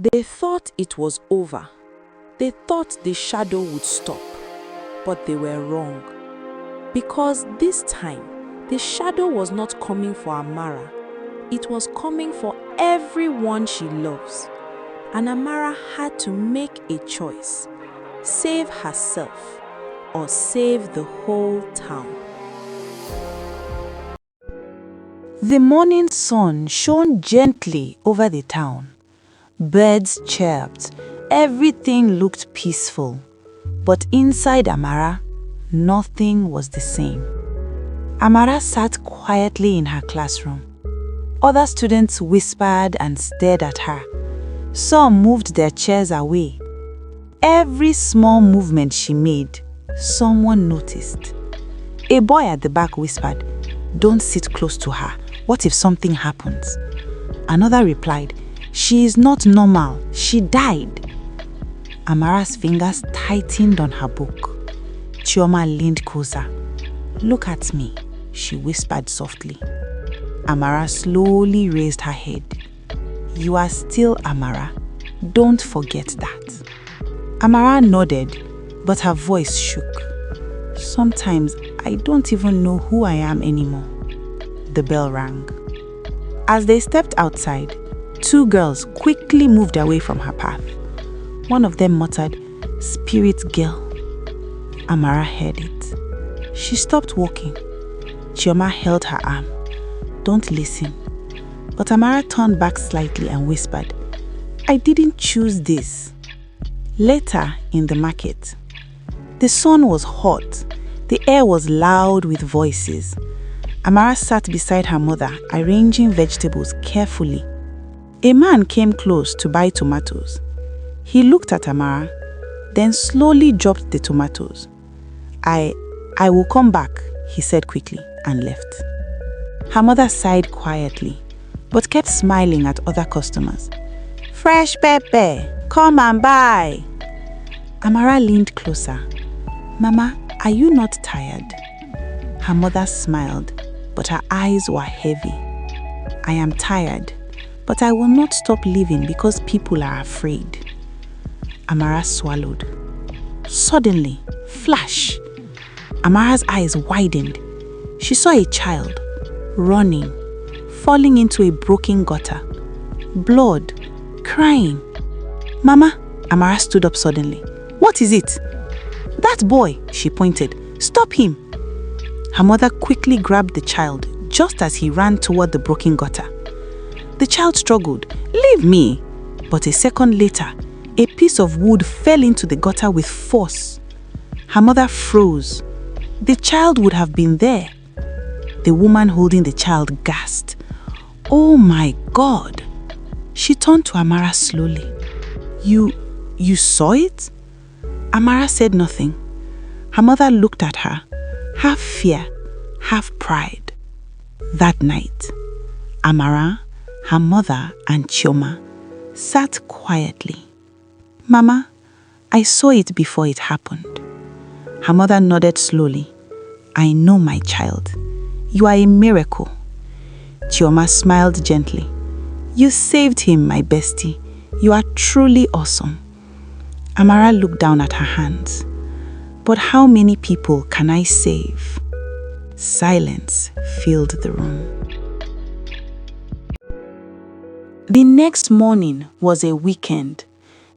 They thought it was over. They thought the shadow would stop, but they were wrong. Because this time, the shadow was not coming for Amara. It was coming for everyone she loves. And Amara had to make a choice: save herself or save the whole town. The morning sun shone gently over the town. Birds chirped. Everything looked peaceful. But inside Amara, nothing was the same. Amara sat quietly in her classroom. Other students whispered and stared at her. Some moved their chairs away. Every small movement she made, someone noticed. A boy at the back whispered, "Don't sit close to her. What if something happens?" Another replied, "She is not normal. She died." Amara's fingers tightened on her book. Chioma leaned closer. "Look at me," she whispered softly. Amara slowly raised her head. "You are still Amara. Don't forget that." Amara nodded, but her voice shook. "Sometimes I don't even know who I am anymore." The bell rang. As they stepped outside, two girls quickly moved away from her path. One of them muttered, "Spirit girl." Amara heard it. She stopped walking. Chioma held her arm. "Don't listen." But Amara turned back slightly and whispered, "I didn't choose this." Later in the market, the sun was hot. The air was loud with voices. Amara sat beside her mother, arranging vegetables carefully. A man came close to buy tomatoes. He looked at Amara, then slowly dropped the tomatoes. I will come back," he said quickly, and left. Her mother sighed quietly, but kept smiling at other customers. "Fresh pepper, come and buy." Amara leaned closer. "Mama, are you not tired?" Her mother smiled, but her eyes were heavy. "I am tired, but I will not stop living because people are afraid." Amara swallowed. Suddenly, flash! Amara's eyes widened. She saw a child running, falling into a broken gutter. Blood, crying. "Mama!" Amara stood up suddenly. "What is it?" "That boy," she pointed. "Stop him!" Her mother quickly grabbed the child just as he ran toward the broken gutter. The child struggled. "Leave me!" But a second later, a piece of wood fell into the gutter with force. Her mother froze. The child would have been there. The woman holding the child gasped. "Oh my God!" She turned to Amara slowly. You saw it?" Amara said nothing. Her mother looked at her, half fear, half pride. That night, Amara, her mother, and Chioma sat quietly. "Mama, I saw it before it happened." Her mother nodded slowly. "I know, my child. You are a miracle." Chioma smiled gently. "You saved him, my bestie. You are truly awesome." Amara looked down at her hands. "But how many people can I save?" Silence filled the room. The next morning was a weekend.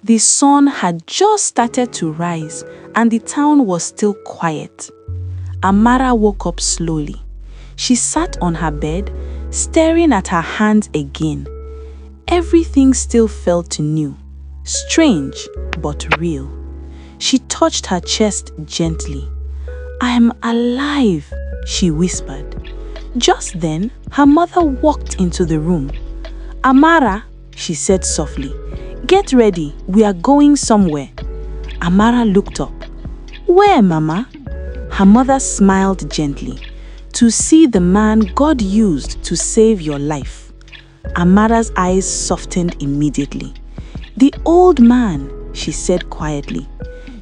The sun had just started to rise and the town was still quiet. Amara woke up slowly. She sat on her bed, staring at her hands again. Everything still felt new, strange but real. She touched her chest gently. "I am alive," she whispered. Just then, her mother walked into the room. "Amara," she said softly, "get ready, we are going somewhere." Amara looked up. "Where, Mama?" Her mother smiled gently. "To see the man God used to save your life." Amara's eyes softened immediately. "The old man," she said quietly.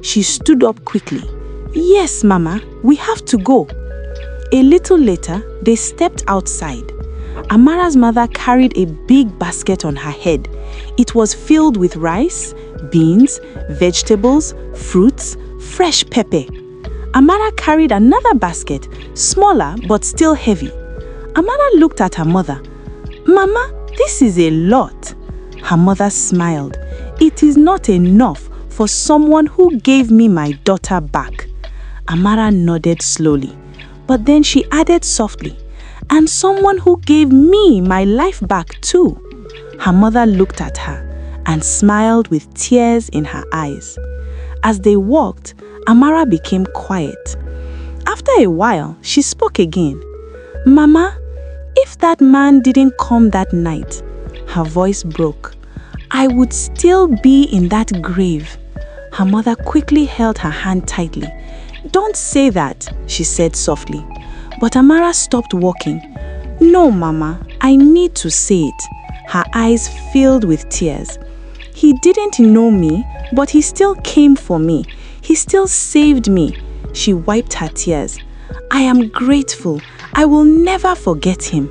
She stood up quickly. "Yes, Mama, we have to go." A little later, they stepped outside. Amara's mother carried a big basket on her head. It was filled with rice, beans, vegetables, fruits, fresh pepper. Amara carried another basket, smaller but still heavy. Amara looked at her mother. "Mama, this is a lot." Her mother smiled. "It is not enough for someone who gave me my daughter back." Amara nodded slowly, but then she added softly, "And someone who gave me my life back too." Her mother looked at her and smiled with tears in her eyes. As they walked, Amara became quiet. After a while, she spoke again. "Mama, if that man didn't come that night," her voice broke, "I would still be in that grave." Her mother quickly held her hand tightly. "Don't say that," she said softly. But Amara stopped walking. "No, Mama, I need to say it." Her eyes filled with tears. "He didn't know me, but he still came for me. He still saved me." She wiped her tears. "I am grateful. I will never forget him."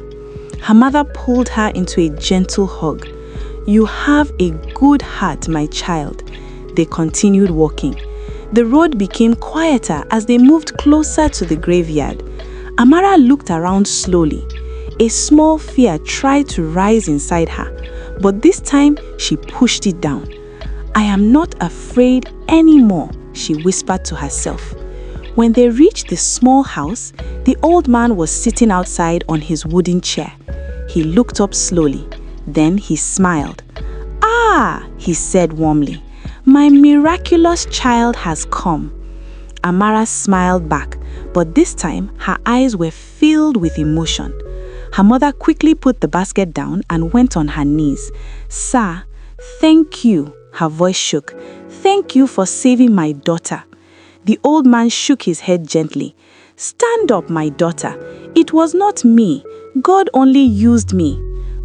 Her mother pulled her into a gentle hug. "You have a good heart, my child." They continued walking. The road became quieter as they moved closer to the graveyard. Amara looked around slowly. A small fear tried to rise inside her, but this time she pushed it down. "I am not afraid anymore," she whispered to herself. When they reached the small house, the old man was sitting outside on his wooden chair. He looked up slowly. Then he smiled. "Ah," he said warmly, "my miraculous child has come." Amara smiled back, but this time her eyes were filled with emotion. Her mother quickly put the basket down and went on her knees. "Sir, thank you," her voice shook. "Thank you for saving my daughter." The old man shook his head gently. "Stand up, my daughter. It was not me. God only used me."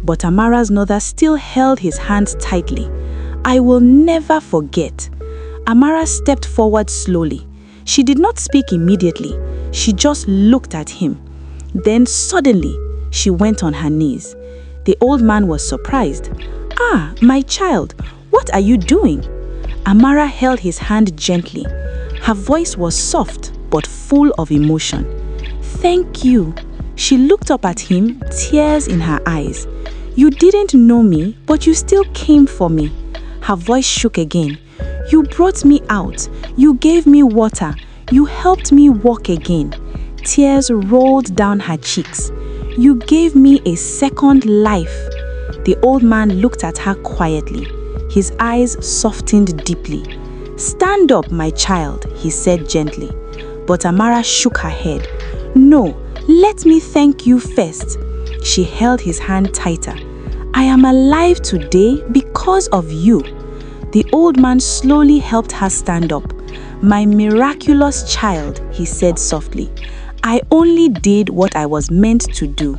But Amara's mother still held his hand tightly. "I will never forget." Amara stepped forward slowly. She did not speak immediately. She just looked at him. Then suddenly, she went on her knees. The old man was surprised. "Ah, my child, what are you doing?" Amara held his hand gently. Her voice was soft but full of emotion. "Thank you." She looked up at him, tears in her eyes. "You didn't know me, but you still came for me." Her voice shook again. "You brought me out. You gave me water. You helped me walk again." Tears rolled down her cheeks. "You gave me a second life." The old man looked at her quietly. His eyes softened deeply. "Stand up, my child," he said gently. But Amara shook her head. "No, let me thank you first." She held his hand tighter. "I am alive today because of you." The old man slowly helped her stand up. "My miraculous child," he said softly. "I only did what I was meant to do."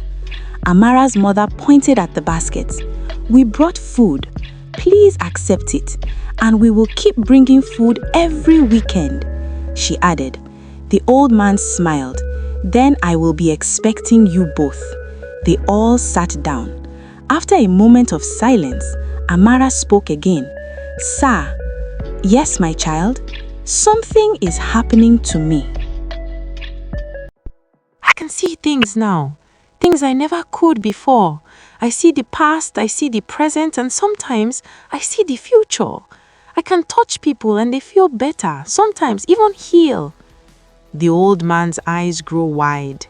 Amara's mother pointed at the baskets. "We brought food. Please accept it, and we will keep bringing food every weekend," she added. The old man smiled. "Then I will be expecting you both." They all sat down. After a moment of silence, Amara spoke again. "Sir." "Yes, my child." "Something is happening to me." I can see things now, things I never could before. I see the past, I see the present, and sometimes I see the future. I can touch people and they feel better, sometimes even heal. The old man's eyes grow wide.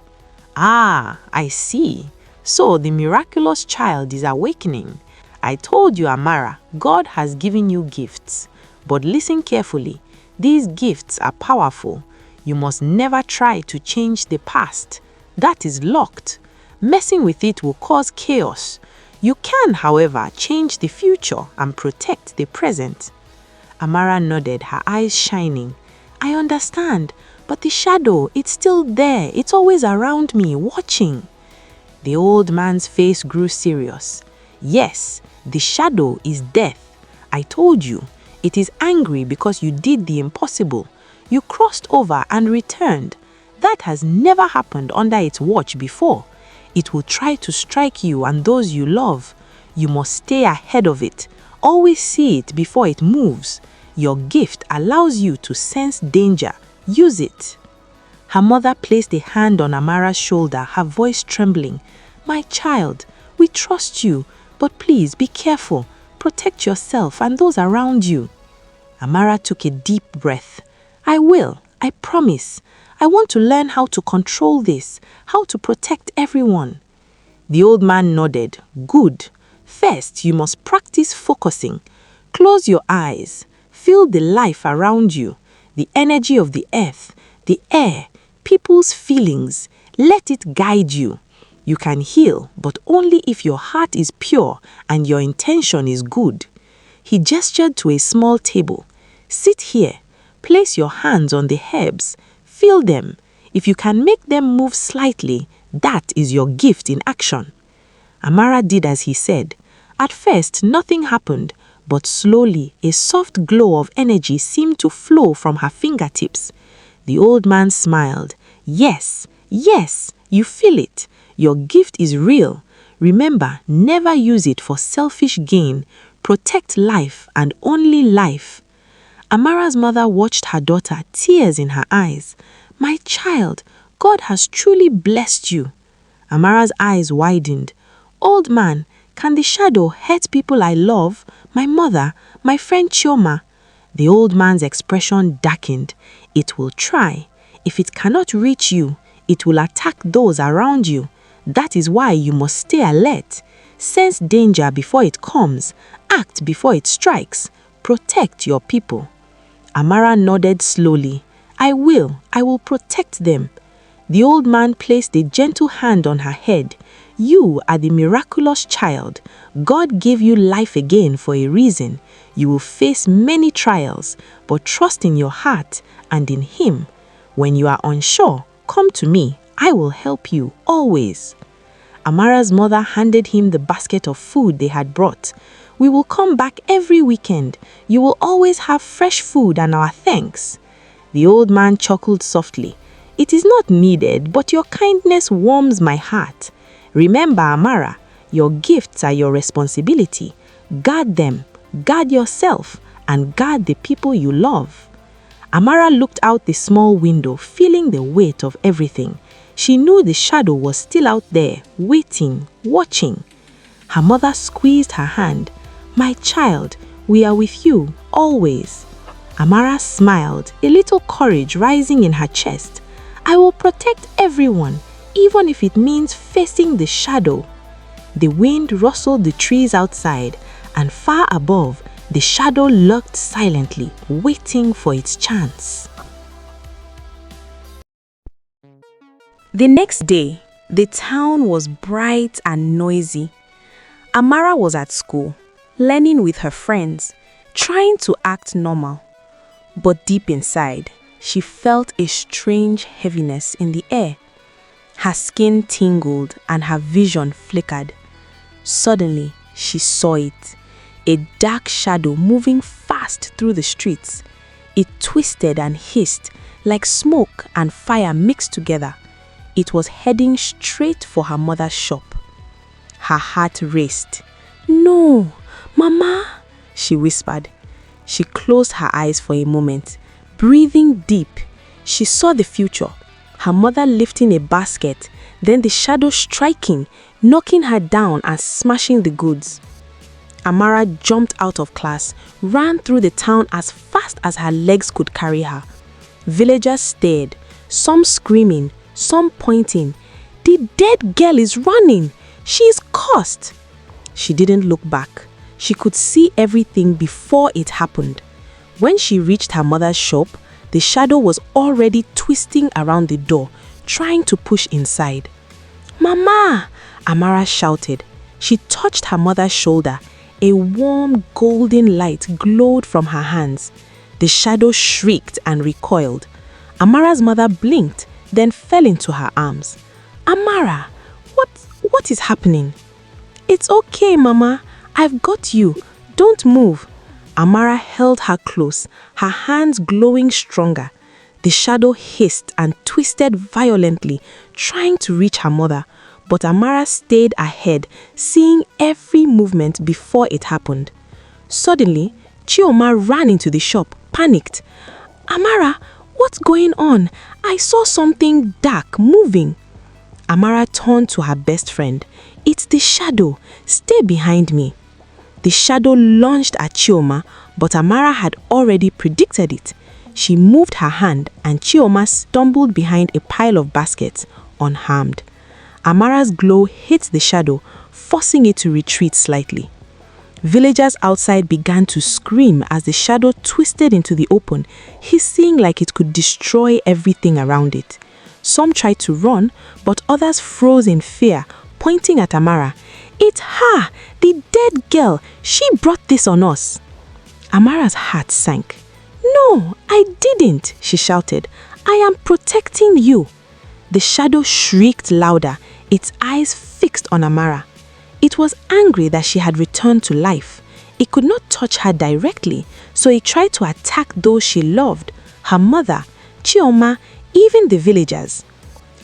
"Ah, I see. So the miraculous child is awakening. I told you, Amara, God has given you gifts. But listen carefully. These gifts are powerful. You must never try to change the past. That is locked. Messing with it will cause chaos. You can, however, change the future and protect the present." Amara nodded, her eyes shining. "I understand, but the shadow, it's still there. It's always around me, watching." The old man's face grew serious. "Yes, the shadow is death. I told you, it is angry because you did the impossible. You crossed over and returned. That has never happened under its watch before. It will try to strike you and those you love. You must stay ahead of it. Always see it before it moves. Your gift allows you to sense danger. Use it." Her mother placed a hand on Amara's shoulder, her voice trembling. "My child, we trust you, but please be careful. Protect yourself and those around you." Amara took a deep breath. "I will. I promise. I want to learn how to control this, how to protect everyone." The old man nodded. "Good. First, you must practice focusing. Close your eyes. Feel the life around you, the energy of the earth, the air, people's feelings. Let it guide you. You can heal, but only if your heart is pure and your intention is good." He gestured to a small table. "Sit here. Place your hands on the herbs. Feel them. If you can make them move slightly, that is your gift in action." Amara did as he said. At first, nothing happened, but slowly a soft glow of energy seemed to flow from her fingertips. The old man smiled. "Yes, yes, you feel it. Your gift is real. Remember, never use it for selfish gain. Protect life and only life." Amara's mother watched her daughter, tears in her eyes. "My child, God has truly blessed you." Amara's eyes widened. "Old man, can the shadow hurt people I love? My mother, my friend Chioma?" The old man's expression darkened. "It will try. If it cannot reach you, it will attack those around you. That is why you must stay alert. Sense danger before it comes. Act before it strikes. Protect your people." Amara nodded slowly. I will protect them." The old man placed a gentle hand on her head. "You are the miraculous child. God gave you life again for a reason. You will face many trials, but trust in your heart and in Him. When you are unsure, come to me. I will help you always." Amara's mother handed him the basket of food they had brought. "We will come back every weekend. You will always have fresh food and our thanks." The old man chuckled softly. "It is not needed, but your kindness warms my heart. Remember, Amara, your gifts are your responsibility. Guard them, guard yourself, and guard the people you love." Amara looked out the small window, feeling the weight of everything. She knew the shadow was still out there, waiting, watching. Her mother squeezed her hand. "My child, we are with you, always." Amara smiled, a little courage rising in her chest. "I will protect everyone, even if it means facing the shadow." The wind rustled the trees outside, and far above, the shadow lurked silently, waiting for its chance. The next day, the town was bright and noisy. Amara was at school, learning with her friends, trying to act normal. But deep inside, she felt a strange heaviness in the air. Her skin tingled and her vision flickered. Suddenly, she saw it, a dark shadow moving fast through the streets. It twisted and hissed like smoke and fire mixed together. It was heading straight for her mother's shop. Her heart raced. "No, Mama," she whispered. She closed her eyes for a moment. Breathing deep, she saw the future. Her mother lifting a basket, then the shadow striking, knocking her down and smashing the goods. Amara jumped out of class, ran through the town as fast as her legs could carry her. Villagers stared, some screaming, some pointing. "The dead girl is running! She is cursed!" She didn't look back. She could see everything before it happened. When she reached her mother's shop, the shadow was already twisting around the door, trying to push inside. "Mama!" Amara shouted. She touched her mother's shoulder. A warm golden light glowed from her hands. The shadow shrieked and recoiled. Amara's mother blinked, then fell into her arms. "Amara, what is happening?" "It's okay, Mama. I've got you. Don't move." Amara held her close, her hands glowing stronger. The shadow hissed and twisted violently, trying to reach her mother. but Amara stayed ahead, seeing every movement before it happened. Suddenly, Chioma ran into the shop, panicked. "Amara, what's going on? I saw something dark moving." Amara turned to her best friend. "It's the shadow. Stay behind me." The shadow lunged at Chioma, but Amara had already predicted it. She moved her hand and Chioma stumbled behind a pile of baskets, unharmed. Amara's glow hit the shadow, forcing it to retreat slightly. Villagers outside began to scream as the shadow twisted into the open, hissing like it could destroy everything around it. Some tried to run, but others froze in fear, pointing at Amara. "It's her, the dead girl. She brought this on us." Amara's heart sank. "No, I didn't," she shouted. "I am protecting you." The shadow shrieked louder, its eyes fixed on Amara. It was angry that she had returned to life. It could not touch her directly, so it tried to attack those she loved, her mother, Chioma, even the villagers.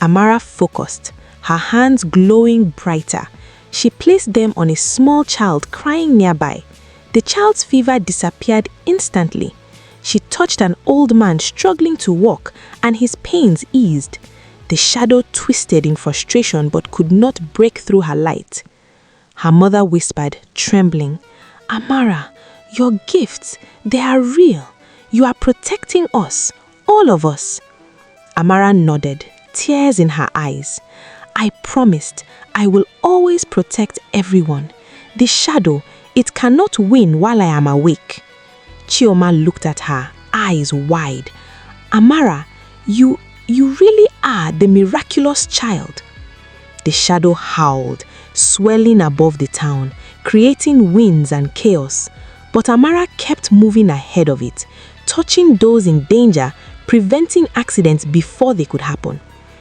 Amara focused, her hands glowing brighter. She placed them on a small child crying nearby. The child's fever disappeared instantly. She touched an old man struggling to walk, and his pains eased. The shadow twisted in frustration but could not break through her light. Her mother whispered, trembling, "Amara, your gifts, they are real. You are protecting us, all of us." Amara nodded, tears in her eyes. "I promised I will always protect everyone. The shadow, it cannot win while I am awake." Chioma looked at her, eyes wide. "Amara, you really are the miraculous child." The shadow howled, swelling above the town, creating winds and chaos. But Amara kept moving ahead of it, touching those in danger, preventing accidents before they could happen.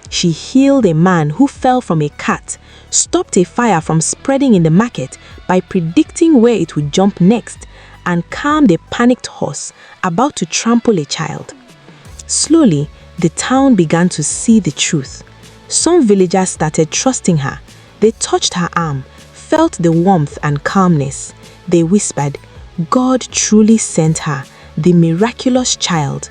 She healed a man who fell from a cart, stopped a fire from spreading in the market by predicting where it would jump next, and calmed a panicked horse about to trample a child. Slowly, the town began to see the truth. Some villagers started trusting her. They touched her arm, felt the warmth and calmness. They whispered, "God truly sent her, the miraculous child."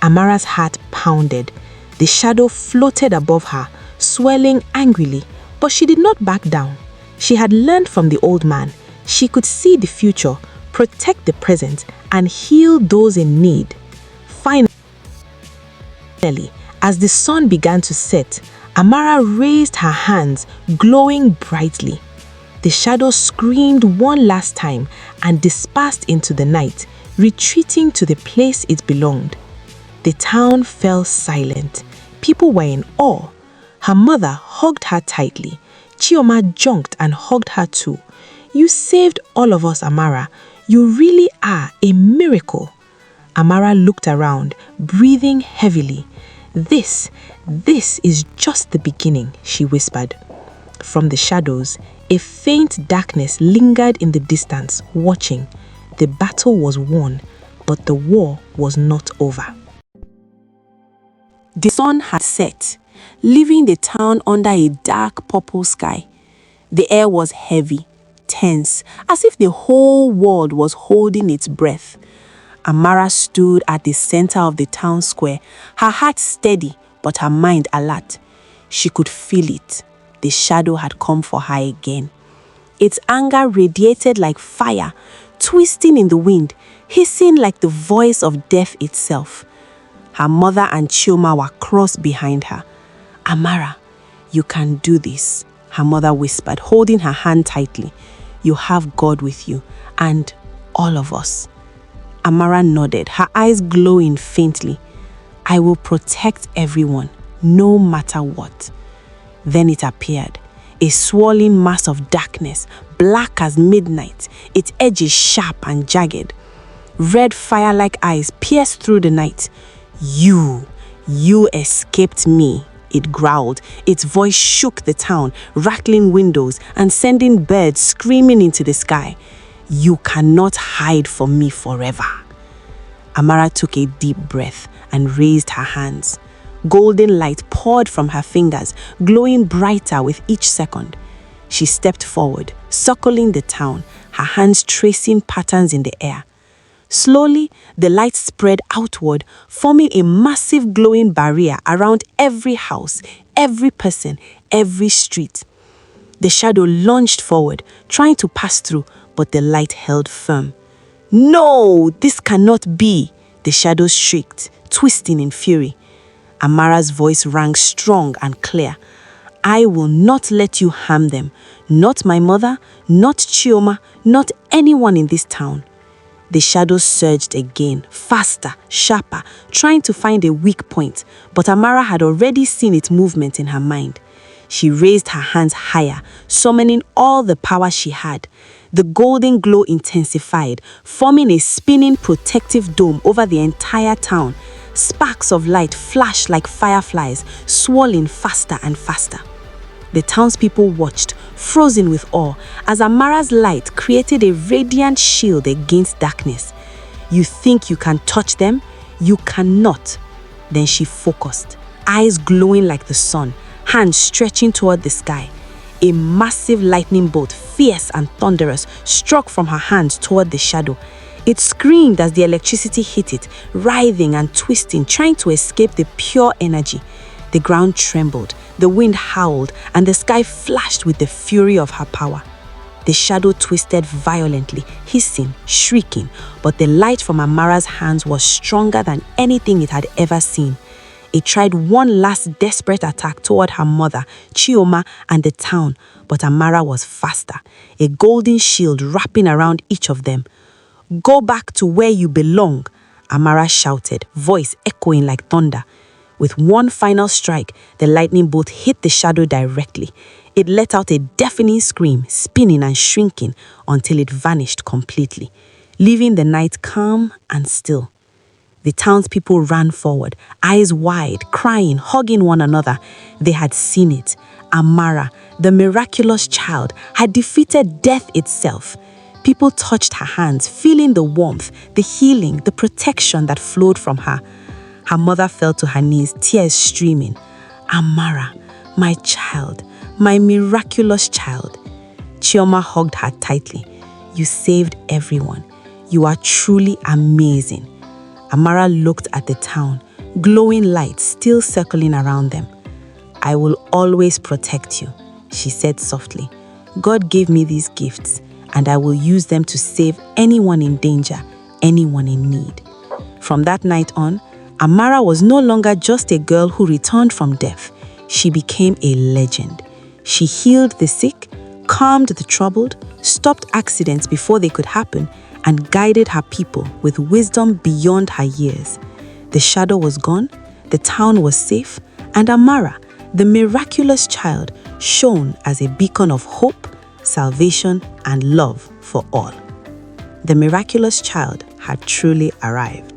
Amara's heart pounded. The shadow floated above her, swelling angrily, but she did not back down. She had learned from the old man. She could see the future, protect the present, and heal those in need. Finally, as the sun began to set, Amara raised her hands, glowing brightly. The shadow screamed one last time and dispersed into the night, retreating to the place it belonged. The town fell silent. People were in awe. Her mother hugged her tightly. Chioma jumped and hugged her too. "You saved all of us, Amara. You really are a miracle." Amara looked around, breathing heavily. This is just the beginning," she whispered. From the shadows, a faint darkness lingered in the distance, watching. The battle was won, but the war was not over. The sun had set, leaving the town under a dark purple sky. The air was heavy, tense, as if the whole world was holding its breath. Amara stood at the center of the town square, her heart steady but her mind alert. She could feel it. The shadow had come for her again. Its anger radiated like fire, twisting in the wind, hissing like the voice of death itself. Her mother and Chioma were crossed behind her. "Amara, you can do this," her mother whispered, holding her hand tightly. "You have God with you, and all of us." Amara nodded, her eyes glowing faintly. "I will protect everyone, no matter what." Then it appeared, a swirling mass of darkness, black as midnight, its edges sharp and jagged. Red fire-like eyes pierced through the night. You escaped me," it growled. Its voice shook the town, rattling windows and sending birds screaming into the sky. "You cannot hide from me forever." Amara took a deep breath and raised her hands. Golden light poured from her fingers, glowing brighter with each second. She stepped forward, circling the town, her hands tracing patterns in the air. Slowly, the light spread outward, forming a massive glowing barrier around every house, every person, every street. The shadow lunged forward, trying to pass through, but the light held firm. "No, this cannot be," the shadow shrieked, twisting in fury. Amara's voice rang strong and clear. "I will not let you harm them. Not my mother, not Chioma, not anyone in this town." The shadow surged again, faster, sharper, trying to find a weak point, but Amara had already seen its movement in her mind. She raised her hands higher, summoning all the power she had. The golden glow intensified, forming a spinning protective dome over the entire town. Sparks of light flashed like fireflies, swirling faster and faster. The townspeople watched, frozen with awe, as Amara's light created a radiant shield against darkness. "You think you can touch them? You cannot." Then she focused, eyes glowing like the sun, hands stretching toward the sky. A massive lightning bolt, fierce and thunderous, struck from her hands toward the shadow. It screamed as the electricity hit it, writhing and twisting, trying to escape the pure energy. The ground trembled, the wind howled, and the sky flashed with the fury of her power. The shadow twisted violently, hissing, shrieking, but the light from Amara's hands was stronger than anything it had ever seen. It tried one last desperate attack toward her mother, Chioma, and the town, but Amara was faster, a golden shield wrapping around each of them. "Go back to where you belong," Amara shouted, voice echoing like thunder. With one final strike, the lightning bolt hit the shadow directly. It let out a deafening scream, spinning and shrinking until it vanished completely, leaving the night calm and still. The townspeople ran forward, eyes wide, crying, hugging one another. They had seen it. Amara, the miraculous child, had defeated death itself. People touched her hands, feeling the warmth, the healing, the protection that flowed from her. Her mother fell to her knees, tears streaming. "Amara, my child, my miraculous child." Chioma hugged her tightly. "You saved everyone. You are truly amazing." Amara looked at the town, glowing light still circling around them. "I will always protect you," she said softly. "God gave me these gifts, and I will use them to save anyone in danger, anyone in need." From that night on, Amara was no longer just a girl who returned from death. She became a legend. She healed the sick, calmed the troubled, stopped accidents before they could happen, and guided her people with wisdom beyond her years. The shadow was gone, the town was safe, and Amara, the miraculous child, shone as a beacon of hope, salvation, and love for all. The miraculous child had truly arrived.